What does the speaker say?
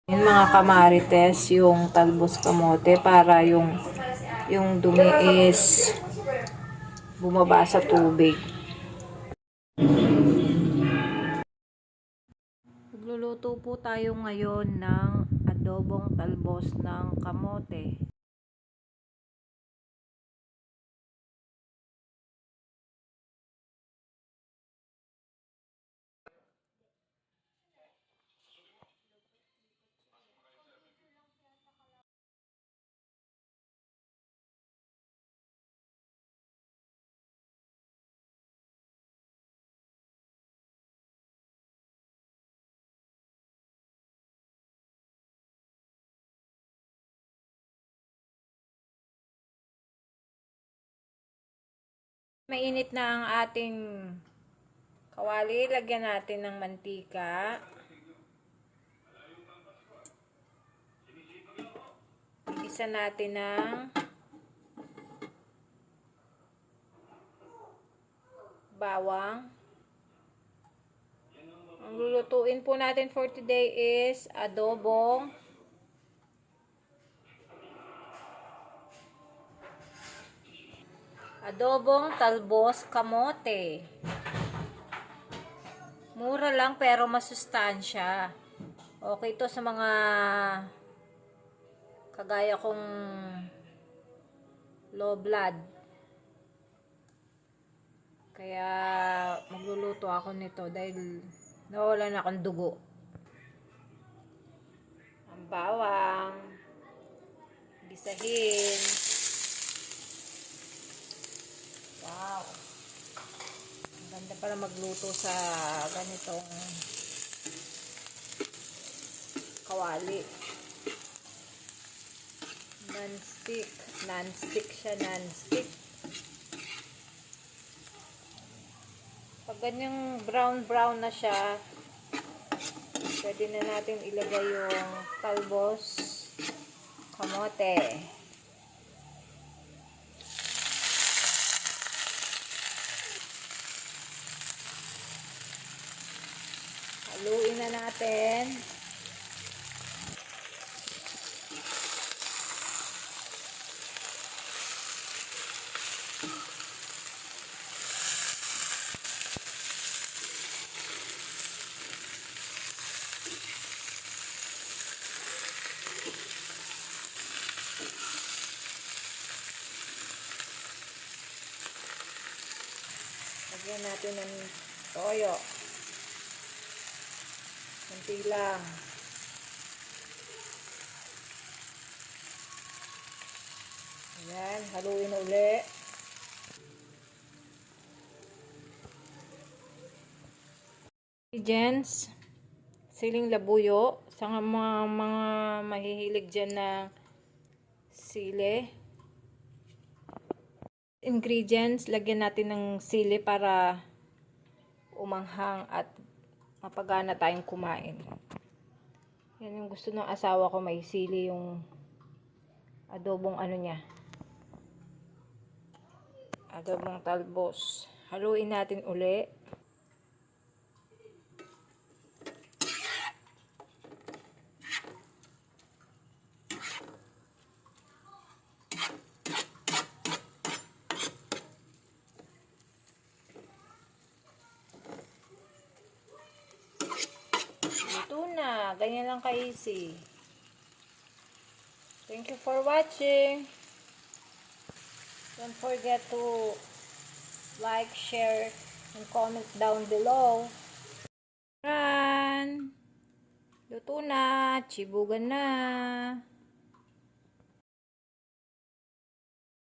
Yun mga kamarites, yung talbos kamote para yung dumi is bumaba sa tubig. Magluluto po tayo ngayon ng adobong talbos ng kamote. Mainit na ang ating kawali, lagyan natin ng mantika. Igisa natin ng bawang. Ang lulutuin po natin for today is adobong talbos kamote. Mura lang pero masustansya. Okay to sa mga kagaya kong low blood. Kaya magluluto ako nito dahil nawalan na akong dugo. Ang bawang, gisahin. Wow. Ang ganda pala magluto sa ganitong kawali. Non-stick. Non-stick siya, non-stick. Pag ganyang brown na siya, pwede na natin ilagay yung talbos kamote. Haluin na natin. Lagyan natin ng toyo. Kunti lang. Ayan, haluin uli. Ingredients, siling labuyo. Sa mga mahihilig dyan na sili. Ingredients, lagyan natin ng sili para umanghang at mapagana tayong kumain. Yan yung gusto ng asawa ko, may sili yung adobong ano niya. Adobong talbos. Haluin natin uli. Ito na. Ganyan lang ka-easy. Thank you for watching. Don't forget to like, share, and comment down below. Run! Luto na! Chibugan na!